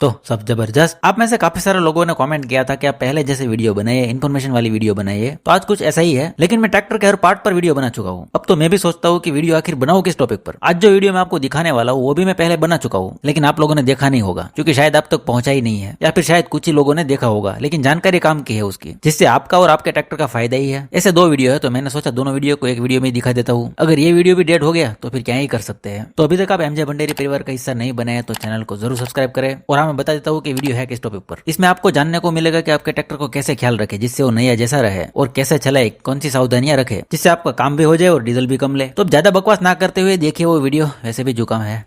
तो सब जबरदस्त। आप में से काफी सारे लोगों ने कमेंट किया था कि आप पहले जैसे वीडियो बनाइए, इन्फॉर्मेशन वाली वीडियो बनाइए। तो आज कुछ ऐसा ही है, लेकिन मैं ट्रैक्टर के हर पार्ट पर वीडियो बना चुका हूँ। अब तो मैं भी सोचता हूँ कि वीडियो आखिर बनाऊं किस टॉपिक पर। आज जो वीडियो मैं आपको दिखाने वाला हूँ वो भी मैं पहले बना चुका हूँ, लेकिन आप लोगों ने देखा नहीं होगा क्योंकि शायद आप तक पहुंचा ही नहीं है, या फिर शायद कुछ ही लोगों ने देखा होगा, लेकिन जानकारी काम की है उसकी, जिससे आपका और आपके ट्रैक्टर का फायदा ही है। ऐसे दो वीडियो है तो मैंने सोचा दोनों वीडियो को एक वीडियो में दिखा देता हूँ। अगर ये वीडियो भी डेड हो गया तो फिर क्या ही कर सकते हैं। तो अभी तक आप एमजे भंडेरी परिवार का हिस्सा नहीं बने हैं तो चैनल को जरूर सब्सक्राइब करें। और हाँ, मैं बता देता हूँ कि वीडियो है किस टॉपिक पर। इसमें आपको जानने को मिलेगा कि आपके ट्रैक्टर को कैसे ख्याल रखे जिससे वो नया जैसा रहे, और कैसे चलाए, कौन सी सावधानियां रखे जिससे आपका काम भी हो जाए और डीजल भी कम ले। तो अब ज्यादा बकवास ना करते हुए देखिए वो वीडियो, वैसे भी जुकाम है।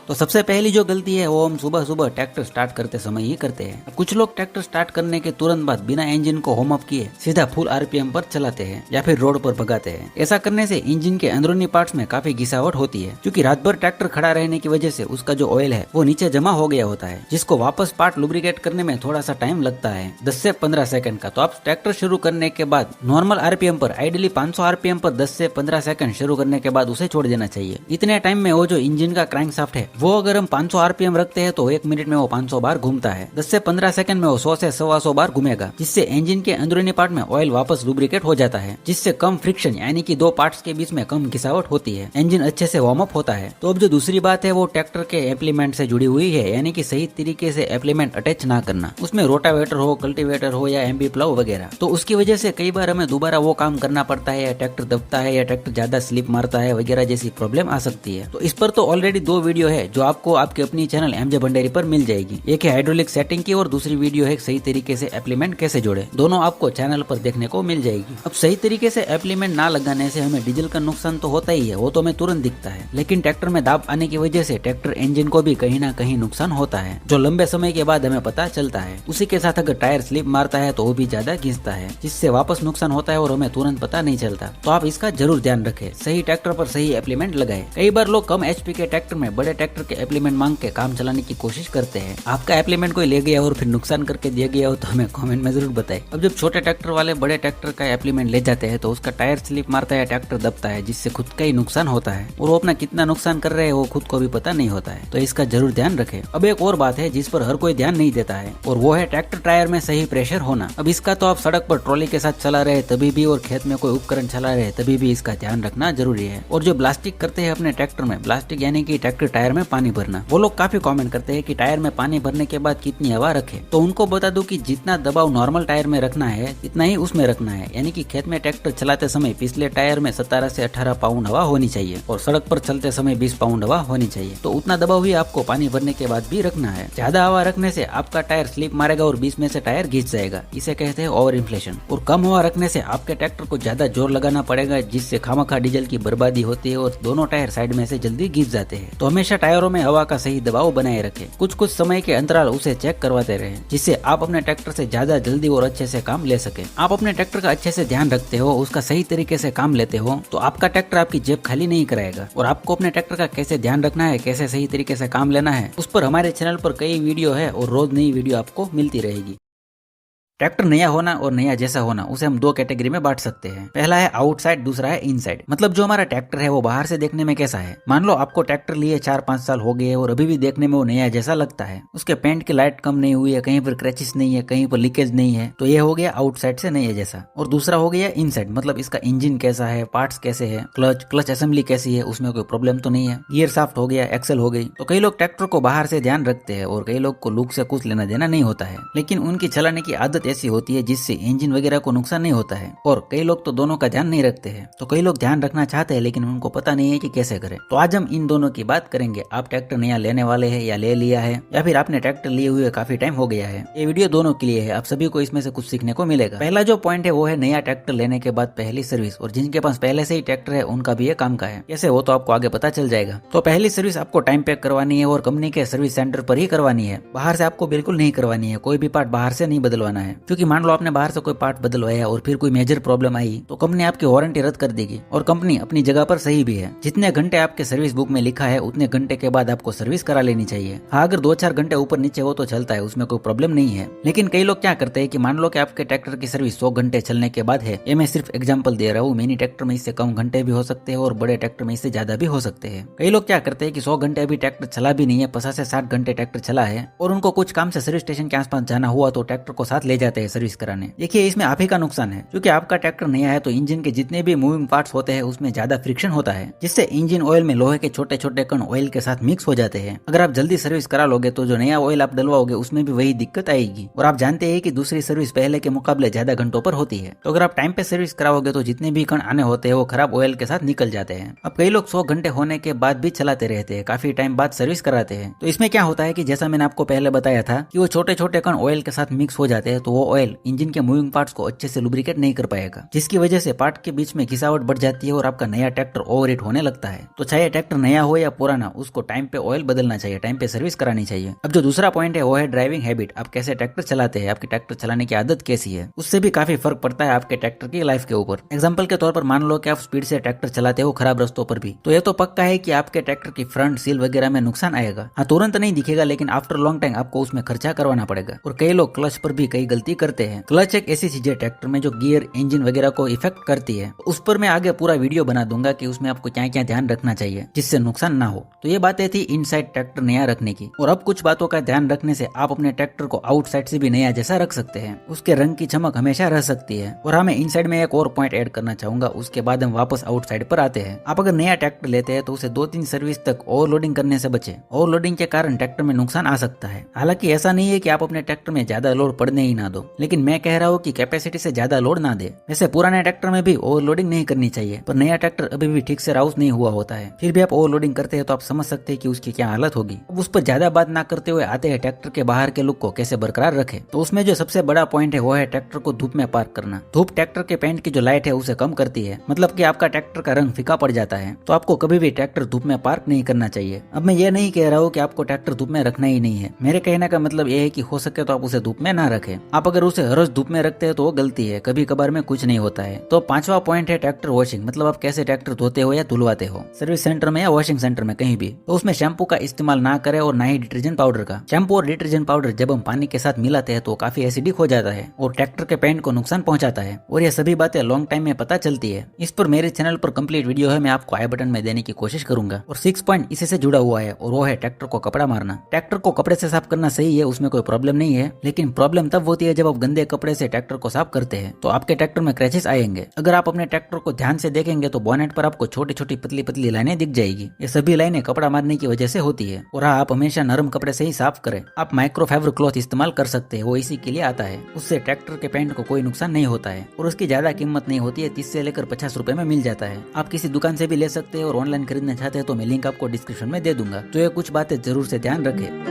तो सबसे पहली जो गलती है वो हम सुबह सुबह ट्रैक्टर स्टार्ट करते समय ही करते हैं। कुछ लोग ट्रैक्टर स्टार्ट करने के तुरंत बाद बिना इंजन को होम अप किए सीधा फुल आरपीएम पर चलाते हैं या फिर रोड पर भगाते हैं। ऐसा करने से इंजन के अंदरूनी पार्ट्स में काफी घिसावट होती है, क्योंकि रात भर ट्रैक्टर खड़ा रहने की वजह से उसका जो ऑयल है वो नीचे जमा हो गया होता है, जिसको वापस पार्ट लुब्रिकेट करने में थोड़ा सा टाइम लगता है, 10 से 15 सेकंड का। तो आप ट्रैक्टर शुरू करने के बाद नॉर्मल आरपीएम पर, आइडियली 500 आरपीएम पर 10 से 15 सेकंड शुरू करने के बाद उसे छोड़ देना चाहिए। इतने टाइम में वो जो इंजन का क्रैंकशाफ्ट है वो अगर हम 500 आरपीएम रखते हैं तो 1 मिनट में वो 500 बार घूमता है। 10 से 15 सेकंड में वो 100 से 125 बार घूमेगा, जिससे इंजन के अंदरूनी पार्ट में ऑयल वापस लुब्रिकेट हो जाता है, जिससे कम फ्रिक्शन यानी कि दो पार्ट्स के बीच में कम घिसावट होती है, इंजन अच्छे से वार्म अप होता है। तो अब जो दूसरी बात है वो ट्रैक्टर के एप्लीमेंट से जुड़ी हुई है, यानी कि सही तरीके से एप्लीमेंट अटैच ना करना। उसमें रोटावेटर हो, कल्टीवेटर हो या एमबी प्लाव वगैरह। तो उसकी वजह से कई बार हमें दोबारा वो काम करना पड़ता है, या ट्रैक्टर दबता है, या ट्रैक्टर ज्यादा स्लिप मारता है वगैरह जैसी प्रॉब्लम आ सकती है। तो इस पर तो ऑलरेडी 2 वीडियो है जो आपको आपके अपनी चैनल एमजे भंडेरी पर मिल जाएगी। एक है हाइड्रोलिक सेटिंग की और दूसरी वीडियो है सही तरीके से एप्लीमेंट कैसे जोड़े। दोनों आपको चैनल पर देखने को मिल जाएगी। अब सही तरीके से एप्लीमेंट ना लगाने से हमें डीजल का नुकसान तो होता ही है, वो तो हमें तुरंत दिखता है, लेकिन ट्रैक्टर में दाब आने की वजह से ट्रैक्टर इंजन को भी कहीं ना कहीं नुकसान होता है, जो लंबे समय के बाद हमें पता चलता है। उसी के साथ अगर टायर स्लिप मारता है तो वो भी ज्यादा घिसता है, जिससे वापस नुकसान होता है और हमें तुरंत पता नहीं चलता। तो आप इसका जरूर ध्यान रखें, सही ट्रैक्टर पर सही एप्लीमेंट लगाए। कई बार लोग कम एचपी के ट्रैक्टर में बड़े ट्रैक्टर के एप्लीमेंट मांग के काम चलाने की कोशिश करते हैं। आपका एप्लीमेंट कोई ले गया और फिर नुकसान करके दिया गया हो तो हमें कमेंट में जरूर बताएं। अब जब छोटे ट्रैक्टर वाले बड़े ट्रैक्टर का एप्लीमेंट ले जाते हैं तो उसका टायर स्लिप मारता है, ट्रैक्टर दबता है, जिससे खुद का ही नुकसान होता है, और वो अपना कितना नुकसान कर रहे हैं वो खुद को भी पता नहीं होता है। तो इसका जरूर ध्यान रखें। अब एक और बात है जिस पर हर कोई ध्यान नहीं देता है, और वो है ट्रैक्टर टायर में सही प्रेशर होना। अब इसका तो आप सड़क पर ट्रॉली के साथ चला रहे तभी भी, और खेत में कोई उपकरण चला रहे तभी भी इसका ध्यान रखना जरूरी है। और जो ब्लास्टिक करते हैं अपने ट्रैक्टर में, ब्लास्टिक यानी कि ट्रैक्टर टायर में पानी भरना, वो लोग काफी कमेंट करते हैं कि टायर में पानी भरने के बाद कितनी हवा रखे। तो उनको बता दूं कि जितना दबाव नॉर्मल टायर में रखना है इतना ही उसमें रखना है, यानी कि खेत में ट्रैक्टर चलाते समय पिछले टायर में 17 से 18 पाउंड हवा होनी चाहिए, और सड़क पर चलते समय 20 पाउंड हवा होनी चाहिए। तो उतना दबाव ही आपको पानी भरने के बाद भी रखना है। ज्यादा हवा रखने से आपका टायर स्लिप मारेगा और बीच में से टायर घिस जाएगा, इसे कहते हैं ओवर इन्फ्लेशन। और कम हवा रखने से आपके ट्रैक्टर को ज्यादा जोर लगाना पड़ेगा, जिससे खामखा डीजल की बर्बादी होती है और दोनों टायर साइड में से जल्दी घिस जाते हैं। तो हमेशा टायरों में हवा का सही दबाव बनाए रखें। कुछ कुछ समय के अंतराल उसे चेक करवाते रहे, जिससे आप अपने ट्रैक्टर से ज्यादा जल्दी और अच्छे से काम ले सके। आप अपने ट्रैक्टर का अच्छे से ध्यान रखते हो, उसका सही तरीके से काम लेते हो, तो आपका ट्रैक्टर आपकी जेब खाली नहीं कराएगा। और आपको अपने ट्रैक्टर का कैसे ध्यान रखना है, कैसे सही तरीके से काम लेना है, उस पर हमारे चैनल पर कई वीडियो है और रोज नई वीडियो आपको मिलती रहेगी। ट्रैक्टर नया होना और नया जैसा होना, उसे हम 2 कैटेगरी में बांट सकते हैं। पहला है आउटसाइड, दूसरा है इनसाइड। मतलब जो हमारा ट्रैक्टर है वो बाहर से देखने में कैसा है। मान लो आपको ट्रैक्टर लिए 4-5 साल हो गए और अभी भी देखने में वो नया जैसा लगता है, उसके पेंट की लाइट कम नहीं हुई है, कहीं पर क्रैचेस नहीं है, कहीं पर लीकेज नहीं है, तो ये हो गया आउटसाइड से नया जैसा। और दूसरा हो गया इनसाइड, मतलब इसका इंजन कैसा है, पार्ट्स कैसे है, क्लच असेंबली कैसी है, उसमें कोई प्रॉब्लम तो नहीं है, गियर साफ्ट हो गया, एक्सल हो गई। तो कई लोग ट्रैक्टर को बाहर से ध्यान रखते हैं और कई लोग को लुक से कुछ लेना देना नहीं होता है, लेकिन उनकी चलाने की आदत ऐसी होती है जिससे इंजन वगैरह को नुकसान नहीं होता है। और कई लोग तो दोनों का ध्यान नहीं रखते हैं। तो कई लोग ध्यान रखना चाहते हैं लेकिन उनको पता नहीं है कि कैसे करें। तो आज हम इन दोनों की बात करेंगे। आप ट्रैक्टर नया लेने वाले हैं या ले लिया है, या फिर आपने ट्रैक्टर लिए हुए काफी टाइम हो गया है, ये वीडियो दोनों के लिए है। आप सभी को इसमें से कुछ सीखने को मिलेगा। पहला जो पॉइंट है वो है नया ट्रैक्टर लेने के बाद पहली सर्विस। और जिनके पास पहले से ही ट्रैक्टर है उनका भी ये काम का है, कैसे वो तो आपको आगे पता चल जाएगा। तो पहली सर्विस आपको टाइम पे करवानी है और कंपनी के सर्विस सेंटर पर ही करवानी है। बाहर से आपको बिल्कुल नहीं करवानी है, कोई भी पार्ट बाहर से नहीं बदलवाना है। क्योंकि मान लो आपने बाहर से कोई पार्ट बदलवाया और फिर कोई मेजर प्रॉब्लम आई तो कंपनी आपकी वारंटी रद्द कर देगी। और कंपनी अपनी जगह पर सही भी है, जितने घंटे आपके सर्विस बुक में लिखा है उतने घंटे के बाद आपको सर्विस करा लेनी चाहिए। हाँ, अगर 2-4 घंटे ऊपर नीचे हो तो चलता है, उसमें कोई प्रॉब्लम नहीं है। लेकिन कई लोग क्या करते हैं कि मान लो कि आपके ट्रैक्टर की सर्विस 100 घंटे चलने के बाद है, ये मैं सिर्फ एग्जांपल दे रहा हूँ, मिनी ट्रैक्टर में इससे कम घंटे भी हो सकते हैं और बड़े ट्रैक्टर में इससे ज्यादा भी हो सकते हैं। कई लोग क्या करते हैं कि 100 घंटे अभी ट्रैक्टर चला भी नहीं है, 50 से 60 घंटे ट्रैक्टर चला है और उनको कुछ काम से सर्विस स्टेशन के आसपास जाना हुआ तो ट्रैक्टर को साथ ले जाते हैं सर्विस कराने। देखिए, इसमें आप ही का नुकसान है, क्योंकि आपका ट्रैक्टर नया है तो इंजन के जितने भी मूविंग पार्ट्स होते हैं उसमें ज्यादा फ्रिक्शन होता है, जिससे इंजन ऑयल में लोहे के छोटे छोटे कण ऑयल के साथ मिक्स हो जाते हैं। अगर आप जल्दी सर्विस करा लोगे तो जो नया ऑयल आप डलवाओगे उसमें भी वही दिक्कत आएगी। और आप जानते हैं कि दूसरी सर्विस पहले के मुकाबले ज्यादा घंटों पर होती है, तो अगर आप टाइम पे सर्विस कराओगे तो जितने भी कण आने होते हैं वो खराब ऑयल के साथ निकल जाते हैं। अब कई लोग 100 घंटे होने के बाद भी चलाते रहते हैं, काफी टाइम बाद सर्विस कराते हैं। तो इसमें क्या होता है कि जैसा मैंने आपको पहले बताया था कि वो छोटे छोटे कण ऑयल के साथ मिक्स हो जाते हैं, तो वो ऑयल इंजन के मूविंग पार्ट्स को अच्छे से लुब्रिकेट नहीं कर पाएगा, जिसकी वजह से पार्ट के बीच में घिसावट बढ़ जाती है और आपका नया ट्रैक्टर ओवरहीट होने लगता है। तो चाहे ट्रैक्टर नया हो या पुराना, उसको टाइम पे ऑयल बदलना चाहिए, टाइम पे सर्विस करानी चाहिए। अब जो दूसरा पॉइंट है वो है ड्राइविंग हैबिट। आप कैसे ट्रैक्टर चलाते हैं, आपकी ट्रैक्टर चलाने की आदत कैसी है, उससे भी काफी फर्क पड़ता है आपके ट्रैक्टर की लाइफ के ऊपर। एग्जांपल के तौर पर मान लो कि आप स्पीड से ट्रैक्टर चलाते हो खराब रास्तों पर भी, तो ये तो पक्का है कि आपके ट्रैक्टर की फ्रंट सील वगैरह में नुकसान आएगा। हाँ, तुरंत नहीं दिखेगा, लेकिन आफ्टर लॉन्ग टाइम आपको उसमें खर्चा करवाना पड़ेगा। और कई लोग क्लच पर भी कई गलती करते हैं। क्लच एक ऐसी चीज है ट्रैक्टर में जो गियर, इंजन वगैरह को इफेक्ट करती है। उस पर मैं आगे पूरा वीडियो बना दूंगा कि उसमें आपको क्या क्या ध्यान रखना चाहिए जिससे नुकसान ना हो। तो ये बातें थी इनसाइड ट्रैक्टर नया रखने की। और अब कुछ बातों का ध्यान रखने से आप अपने ट्रैक्टर को आउटसाइड से भी नया जैसा रख सकते हैं। उसके रंग की चमक हमेशा रह सकती है। और हमें इनसाइड में एक और पॉइंट ऐड करना चाहूंगा, उसके बाद हम वापस आउटसाइड पर आते हैं। आप अगर नया ट्रैक्टर लेते हैं तो उसे 2-3 सर्विस तक ओवरलोडिंग करने से बचे। ओवरलोडिंग के कारण ट्रैक्टर में नुकसान आ सकता है। हालांकि ऐसा नहीं है कि आप अपने ट्रैक्टर में ज्यादा लोड पड़ने ही ना दो, लेकिन मैं कह रहा हूँ कि कैपेसिटी से ज्यादा लोड ना दे। वैसे पुराने ट्रैक्टर में भी ओवरलोडिंग नहीं करनी चाहिए, पर नया ट्रैक्टर अभी भी ठीक से राउस नहीं हुआ होता है, फिर भी आप ओवरलोडिंग करते हैं तो आप समझ सकते हैं कि उसकी क्या हालत होगी। अब उस पर ज्यादा बात ना करते हुए आते हैं ट्रैक्टर के बाहर के लुक को कैसे बरकरार रखे। तो उसमें जो सबसे बड़ा पॉइंट है वो है ट्रैक्टर को धूप में पार्क करना। धूप ट्रैक्टर के पेंट की जो लाइट है उसे कम करती है, मतलब कि आपका ट्रैक्टर का रंग फीका पड़ जाता है। तो आपको कभी भी ट्रैक्टर धूप में पार्क नहीं करना चाहिए। अब मैं ये नहीं कह रहा हूँ कि आपको ट्रैक्टर धूप में रखना ही नहीं है, मेरे कहने का मतलब ये है कि हो सके तो आप उसे धूप में ना रखें। आप अगर उसे हर रोज धूप में रखते हैं तो वो गलती है, कभी कभार में कुछ नहीं होता है। तो 5वां पॉइंट है ट्रैक्टर वॉशिंग, मतलब आप कैसे ट्रैक्टर धोते हो या धुलवाते हो, सर्विस सेंटर में या वॉशिंग सेंटर में कहीं भी। तो उसमें शैम्पू का इस्तेमाल ना करें और ना ही डिटर्जेंट पाउडर का। शैम्पू और डिटर्जेंट पाउडर जब हम पानी के साथ मिलाते हैं तो काफी एसिडिक हो जाता है और ट्रैक्टर के पेंट को नुकसान पहुंचाता है। और ये सभी बातें लॉन्ग टाइम में पता चलती है। इस पर मेरे चैनल पर कंप्लीट वीडियो है, मैं आपको आई बटन में देने की कोशिश करूंगा। और 6 पॉइंट इसी से जुड़ा हुआ है और वो है ट्रैक्टर को कपड़ा मारना। ट्रैक्टर को कपड़े से साफ करना सही है, उसमें कोई प्रॉब्लम नहीं है, लेकिन प्रॉब्लम तब होती है जब आप गंदे कपड़े से ट्रैक्टर को साफ करते हैं तो आपके ट्रैक्टर में क्रैचेस आएंगे। अगर आप अपने ट्रैक्टर को ध्यान से देखेंगे तो बोनेट पर आपको छोटी छोटी पतली पतली लाइनें दिख जाएगी। ये सभी लाइनें कपड़ा मारने की वजह से होती है। और हाँ, आप हमेशा नरम कपड़े से ही साफ करें। आप माइक्रोफाइबर क्लॉथ इस्तेमाल कर सकते हैं, वो इसी के लिए आता है। उससे ट्रैक्टर के पेंट को कोई नुकसान नहीं होता है और उसकी ज्यादा कीमत नहीं होती है, 30 से लेकर 50 रुपए में मिल जाता है। आप किसी दुकान से भी ले सकते हैं और ऑनलाइन खरीदना चाहते हैं तो मैं लिंक आपको डिस्क्रिप्शन में दे दूंगा। तो ये कुछ बातें जरूर से ध्यान रखें।